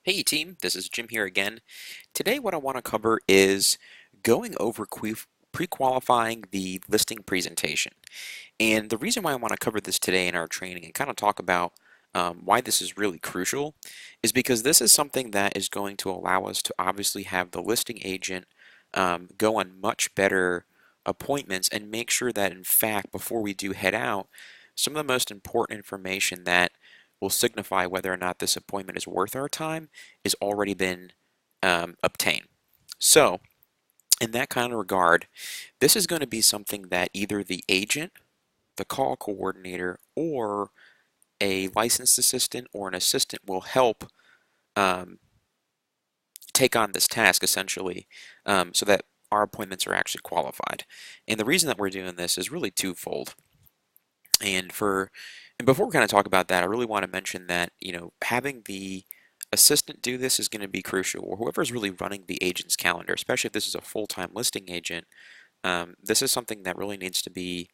Hey team, this is Jim here again. Today what I want to cover is going over pre-qualifying the listing presentation. And the reason why I want to cover this today in our training and kind of talk about why this is really crucial is because this is something that is going to allow us to obviously have the listing agent go on much better appointments and make sure that in fact before we do head out, some of the most important information that will signify whether or not this appointment is worth our time is already been obtained. So in that kind of regard, this is going to be something that either the agent, the call coordinator, or a licensed assistant or an assistant will help um, take on this task essentially so that our appointments are actually qualified. And the reason that we're doing this is really twofold. And for and before we kind of talk about that, I really want to mention that, having the assistant do this is going to be crucial, or whoever is really running the agent's calendar, especially if this is a full-time listing agent. This is something that really needs to be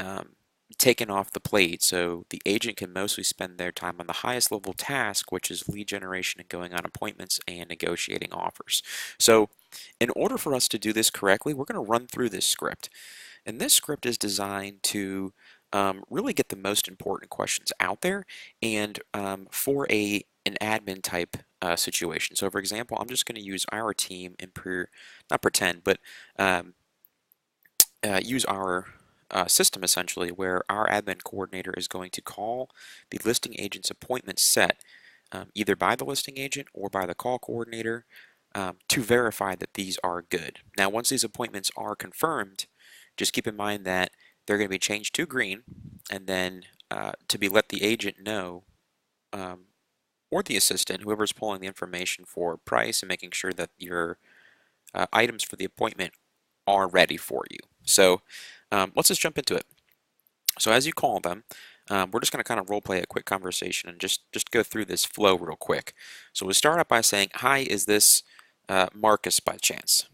um, taken off the plate so the agent can mostly spend their time on the highest level task, which is lead generation and going on appointments and negotiating offers. So in order for us to do this correctly, we're going to run through this script. And this script is designed to really get the most important questions out there and for an admin type situation. So for example, I'm just going to use our team and not pretend, but um, use our system essentially where our admin coordinator is going to call the listing agent's appointment set either by the listing agent or by the call coordinator to verify that these are good. Now once these appointments are confirmed, just keep in mind that they're going to be changed to green and then to be let the agent know um, or the assistant, whoever's pulling the information for price and making sure that your items for the appointment are ready for you. So let's just jump into it. So as you call them, we're just going to kind of role play a quick conversation and just go through this flow real quick. So we start out by saying, "Hi, is this Marcus by chance?"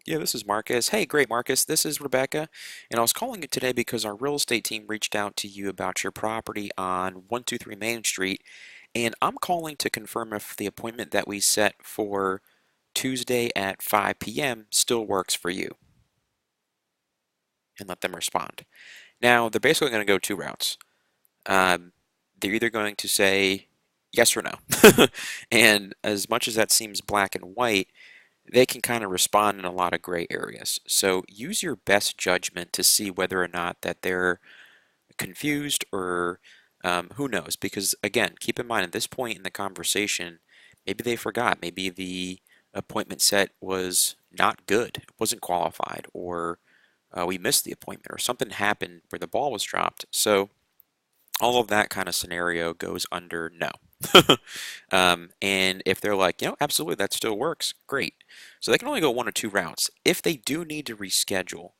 Yeah, this is Marcus. Hey, great, Marcus. This is Rebecca, and I was calling you today because our real estate team reached out to you about your property on 123 Main Street, and I'm calling to confirm if the appointment that we set for Tuesday at 5 p.m. still works for you, and let them respond. Now, they're basically going to go two routes. Um, they're either going to say yes or no, and as much as that seems black and white, they can kind of respond in a lot of gray areas. So use your best judgment to see whether or not that they're confused or who knows. Because again, keep in mind at this point in the conversation, maybe they forgot. Maybe the appointment set was not good, it wasn't qualified, or we missed the appointment, or something happened where the ball was dropped. So all of that kind of scenario goes under no. And if they're like, absolutely, that still works, great. So they can only go one or two routes. If they do need to reschedule,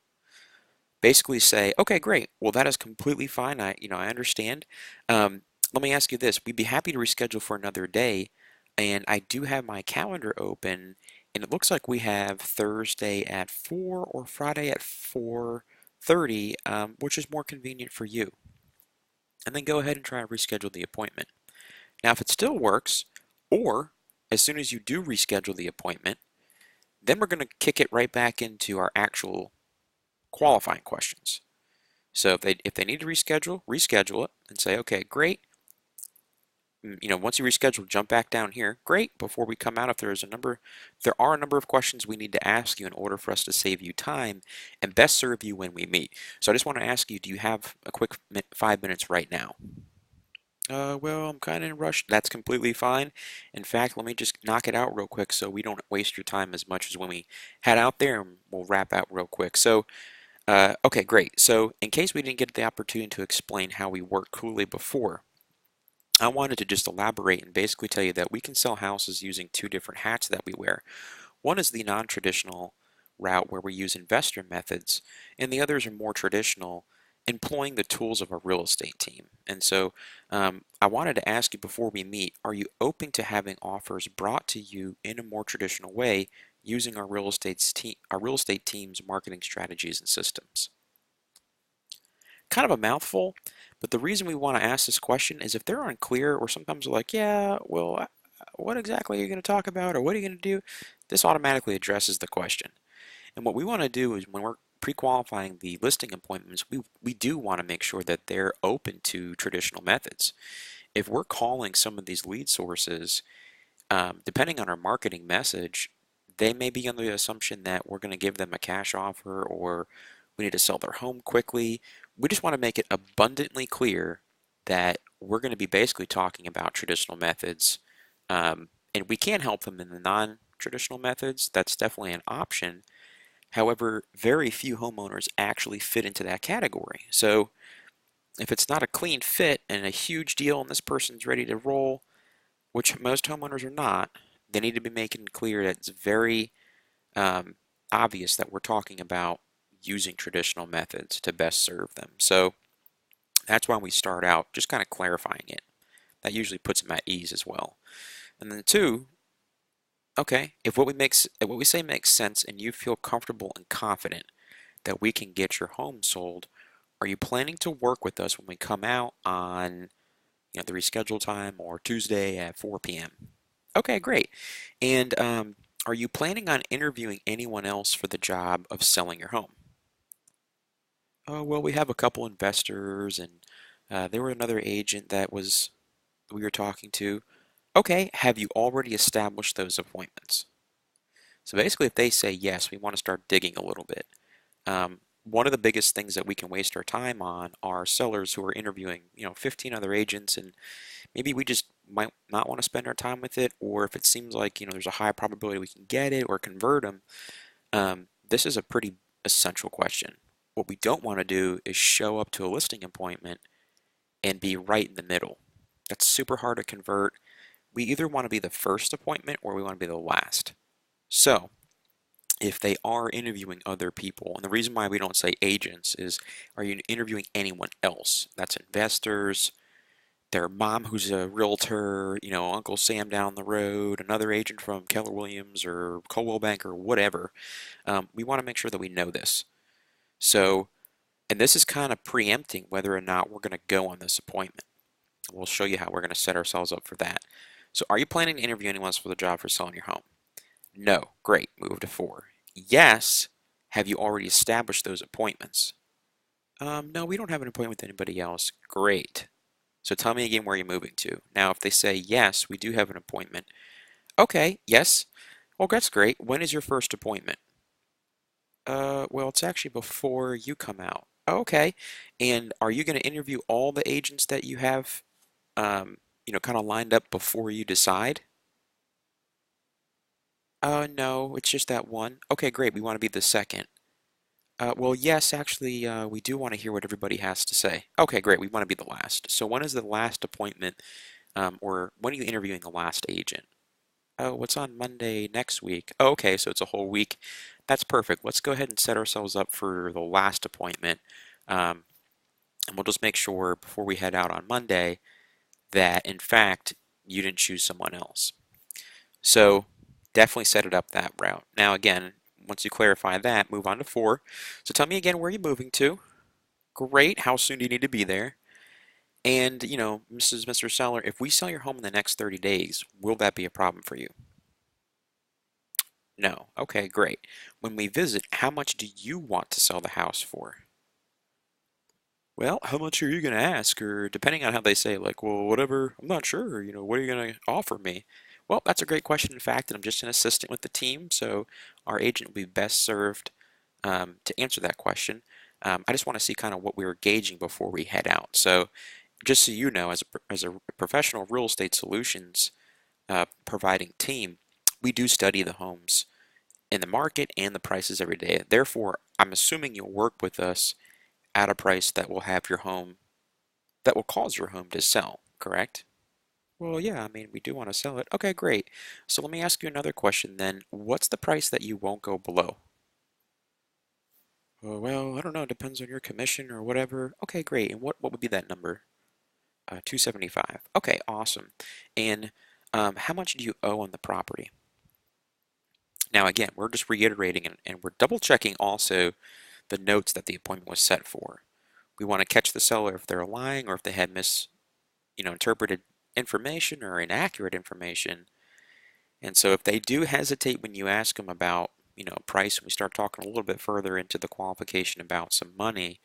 basically say, okay, great. Well, that is completely fine. I understand. Let me ask you this. We'd be happy to reschedule for another day, and I do have my calendar open, and it looks like we have Thursday at 4 or Friday at 4:30, which is more convenient for you. And then go ahead and try to reschedule the appointment. Now, if it still works, or as soon as you do reschedule the appointment, then we're going to kick it right back into our actual qualifying questions. So if they need to reschedule it and say, okay, great. Once you reschedule, jump back down here. Great. Before we come out, if there are a number of questions we need to ask you in order for us to save you time and best serve you when we meet. So I just want to ask you, do you have a quick 5 minutes right now? Well, I'm kind of in a rush. That's completely fine. In fact, let me just knock it out real quick so we don't waste your time as much as when we head out there, and we'll wrap out real quick. So, okay, great. So, in case we didn't get the opportunity to explain how we work coolly before, I wanted to just elaborate and basically tell you that we can sell houses using two different hats that we wear. One is the non-traditional route where we use investor methods, and the others are more traditional, employing the tools of a real estate team. And so I wanted to ask you before we meet, are you open to having offers brought to you in a more traditional way using our real estate team's marketing strategies and systems? Kind of a mouthful, but the reason we want to ask this question is if they're unclear or sometimes they're like, yeah, well, What exactly are you going to talk about, or what are you going to do? This automatically addresses the question. And what we want to do is when we're pre-qualifying the listing appointments, we do want to make sure that they're open to traditional methods. If we're calling some of these lead sources, depending on our marketing message, they may be under the assumption that we're going to give them a cash offer or we need to sell their home quickly. We just want to make it abundantly clear that we're going to be basically talking about traditional methods. And we can help them in the non-traditional methods. That's definitely an option. However, very few homeowners actually fit into that category. So if it's not a clean fit and a huge deal and this person's ready to roll, which most homeowners are not, they need to be making clear that it's very um, obvious that we're talking about using traditional methods to best serve them. So that's why we start out just kind of clarifying it. That usually puts them at ease as well. And then two, okay, if what we say makes sense and you feel comfortable and confident that we can get your home sold, are you planning to work with us when we come out on the rescheduled time or Tuesday at 4 p.m.? Okay, great. And are you planning on interviewing anyone else for the job of selling your home? Oh, well, we have a couple investors, and there were another agent that was we were talking to. Okay, have you already established those appointments? So basically, if they say yes, we want to start digging a little bit. One of the biggest things that we can waste our time on are sellers who are interviewing, 15 other agents, and maybe we just might not want to spend our time with it, or if it seems like, there's a high probability we can get it or convert them. This is a pretty essential question. What we don't want to do is show up to a listing appointment and be right in the middle. That's super hard to convert. We either want to be the first appointment or we want to be the last. So, if they are interviewing other people, and the reason why we don't say agents is, are you interviewing anyone else? That's investors, their mom who's a realtor, Uncle Sam down the road, another agent from Keller Williams or Coldwell Bank or whatever. We want to make sure that we know this. So, and this is kind of preempting whether or not we're going to go on this appointment. We'll show you how we're going to set ourselves up for that. So, are you planning to interview anyone else for the job for selling your home? No. Great. Move to 4. Yes. Have you already established those appointments? No, we don't have an appointment with anybody else. Great. So tell me again where you're moving to. Now, if they say, yes, we do have an appointment. Okay, yes. Well, that's great. When is your first appointment? Well, it's actually before you come out. Okay. And are you going to interview all the agents that you have, kind of lined up before you decide? No, it's just that one. Okay, great. We want to be the second. Well, yes, actually, we do want to hear what everybody has to say. Okay, great. We want to be the last. So when is the last appointment, or when are you interviewing the last agent? Oh, what's on Monday next week? Oh, okay, so it's a whole week. That's perfect. Let's go ahead and set ourselves up for the last appointment. Um, and we'll just make sure before we head out on Monday that, in fact, you didn't choose someone else. So definitely set it up that route. Now, again, once you clarify that, move on to 4. So tell me again where you're moving to. Great. How soon do you need to be there? And, Mr. Seller, if we sell your home in the next 30 days, will that be a problem for you? No. Okay, great. When we visit, how much do you want to sell the house for? Well, how much are you going to ask? Or depending on how they say, like, well, whatever, I'm not sure, what are you going to offer me? Well, that's a great question, in fact, and I'm just an assistant with the team, so our agent will be best served to answer that question. I just want to see kind of what we were gauging before we head out. So, just so you know, as a professional real estate solutions providing team, we do study the homes in the market and the prices every day. Therefore, I'm assuming you'll work with us at a price that will have your home, that will cause your home to sell, correct? Well, yeah, I mean, we do want to sell it. Okay, great. So let me ask you another question then. What's the price that you won't go below? Oh, well, I don't know. It depends on your commission or whatever. Okay, great. And what would be that number? 275. Okay, awesome. And how much do you owe on the property? Now, again, we're just reiterating and we're double checking also the notes that the appointment was set for. We want to catch the seller if they're lying or if they had interpreted information or inaccurate information. And so if they do hesitate when you ask them about, price, and we start talking a little bit further into the qualification about some money,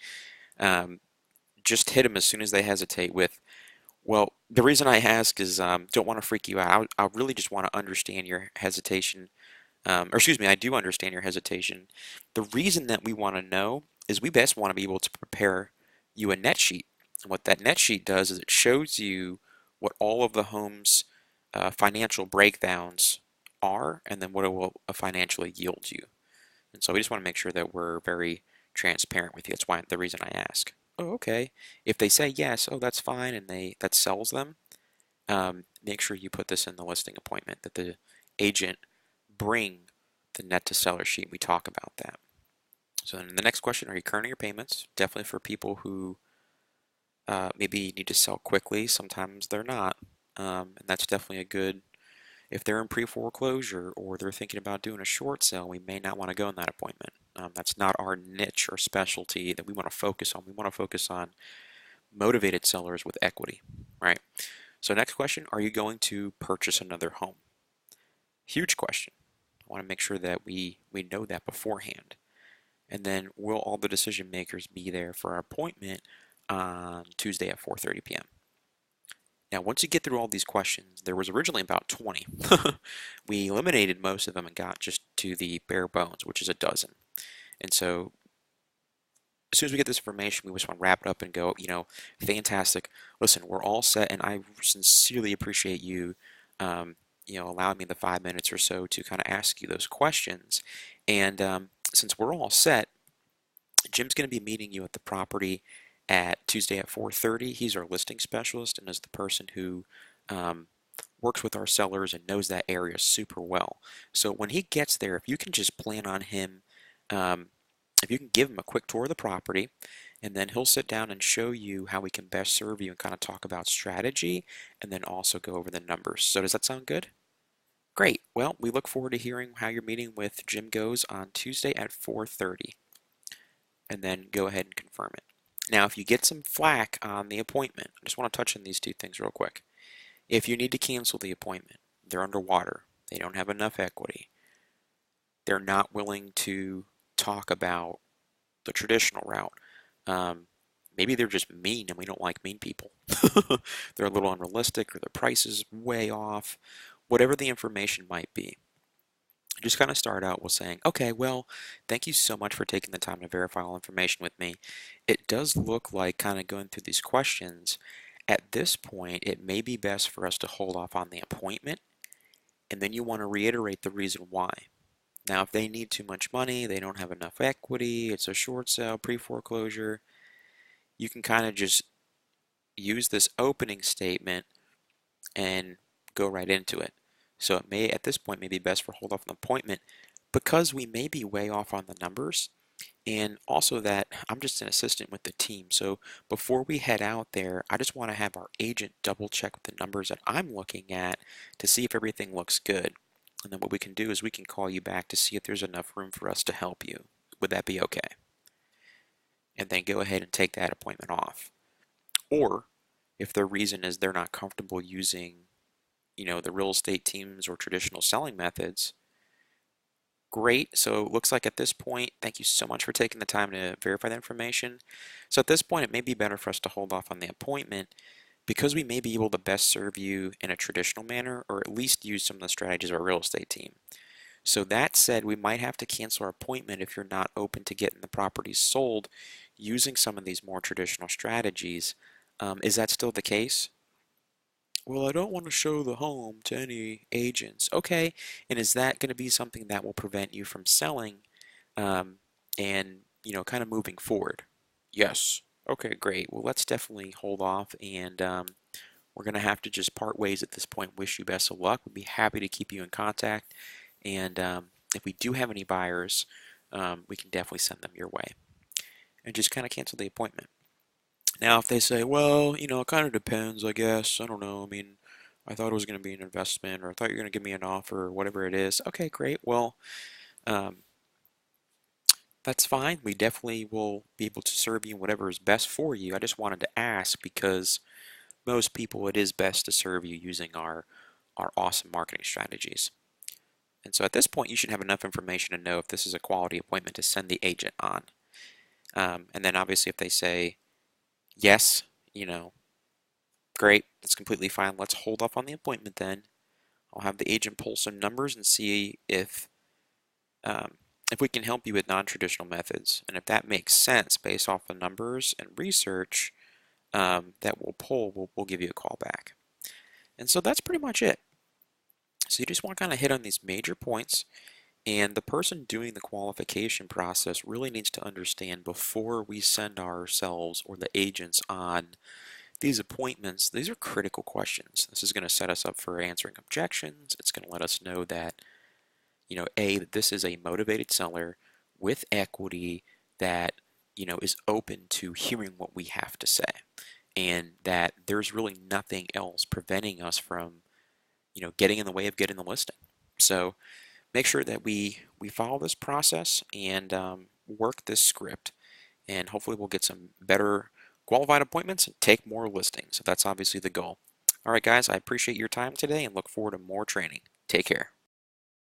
um, just hit them as soon as they hesitate with, well, the reason I ask is don't want to freak you out. I really just want to understand your hesitation. Or excuse me, I do understand your hesitation. The reason that we want to know is we best want to be able to prepare you a net sheet. And what that net sheet does is it shows you what all of the home's financial breakdowns are, and then what it will financially yield you. And so we just want to make sure that we're very transparent with you. That's why the reason I ask. Oh, okay. If they say yes, oh, that's fine, and that sells them, make sure you put this in the listing appointment that the agent bring the net to seller sheet. We talk about that. So then the next question, are you current on your payments? Definitely for people who maybe need to sell quickly. Sometimes they're not. And that's definitely a good, if they're in pre-foreclosure or they're thinking about doing a short sale, we may not want to go in that appointment. That's not our niche or specialty that we want to focus on. We want to focus on motivated sellers with equity, right? So next question, are you going to purchase another home? Huge question. I want to make sure that we know that beforehand. And then will all the decision makers be there for our appointment on Tuesday at 4:30 p.m.? Now, once you get through all these questions, there was originally about 20. We eliminated most of them and got just to the bare bones, which is a dozen. And so as soon as we get this information, we just want to wrap it up and go, fantastic. Listen, we're all set, and I sincerely appreciate you, allowing me the 5 minutes or so to kind of ask you those questions. And since we're all set, Jim's going to be meeting you at the property at Tuesday at 4:30. He's our listing specialist and is the person who works with our sellers and knows that area super well. So when he gets there, if you can just plan on him, if you can give him a quick tour of the property, and then he'll sit down and show you how we can best serve you and kind of talk about strategy, and then also go over the numbers. So does that sound good? Great. Well, we look forward to hearing how your meeting with Jim goes on Tuesday at 4:30, and then go ahead and confirm it. Now, if you get some flack on the appointment, I just want to touch on these two things real quick. If you need to cancel the appointment, they're underwater, they don't have enough equity, they're not willing to talk about the traditional route. Maybe they're just mean and we don't like mean people. They're a little unrealistic or their price is way off, whatever the information might be. Just kind of start out with saying, okay, well, thank you so much for taking the time to verify all information with me. It does look like, kind of going through these questions, at this point, it may be best for us to hold off on the appointment, and then you want to reiterate the reason why. Now, if they need too much money, they don't have enough equity, it's a short sale, pre-foreclosure, you can kind of just use this opening statement and go right into it. So it may, at this point, may be best for hold off an appointment because we may be way off on the numbers, and also that I'm just an assistant with the team. So before we head out there, I just want to have our agent double check the numbers that I'm looking at to see if everything looks good. And then what we can do is we can call you back to see if there's enough room for us to help you. Would that be okay? And then go ahead and take that appointment off. Or if their reason is they're not comfortable using, the real estate teams or traditional selling methods, great. So it looks like at this point, thank you so much for taking the time to verify that information. So at this point, it may be better for us to hold off on the appointment because we may be able to best serve you in a traditional manner or at least use some of the strategies of our real estate team. So that said, we might have to cancel our appointment if you're not open to getting the properties sold using some of these more traditional strategies. Is that still the case? Well, I don't want to show the home to any agents. Okay, and is that going to be something that will prevent you from selling and, kind of moving forward? Yes. Okay, great. Well, let's definitely hold off, and we're going to have to just part ways at this point. Wish you best of luck. We'd be happy to keep you in contact, and if we do have any buyers, we can definitely send them your way. And just kind of cancel the appointment. Now, if they say, well, it kind of depends, I guess. I don't know. I mean, I thought it was going to be an investment, or I thought you were going to give me an offer, or whatever it is. Okay, great. Well, um, that's fine. We definitely will be able to serve you whatever is best for you. I just wanted to ask because most people, it is best to serve you using our awesome marketing strategies. And so at this point, you should have enough information to know if this is a quality appointment to send the agent on. And then obviously if they say yes, great, that's completely fine. Let's hold off on the appointment then. I'll have the agent pull some numbers and see if we can help you with non-traditional methods. And if that makes sense based off the numbers and research that we'll pull, we'll give you a call back. And so that's pretty much it. So you just want to kind of hit on these major points, and the person doing the qualification process really needs to understand before we send ourselves or the agents on these appointments, these are critical questions. This is going to set us up for answering objections. It's going to let us know that, that this is a motivated seller with equity that, is open to hearing what we have to say, and that there's really nothing else preventing us from, getting in the way of getting the listing. So make sure that we follow this process and work this script, and hopefully we'll get some better qualified appointments and take more listings. So that's obviously the goal. All right, guys, I appreciate your time today and look forward to more training. Take care.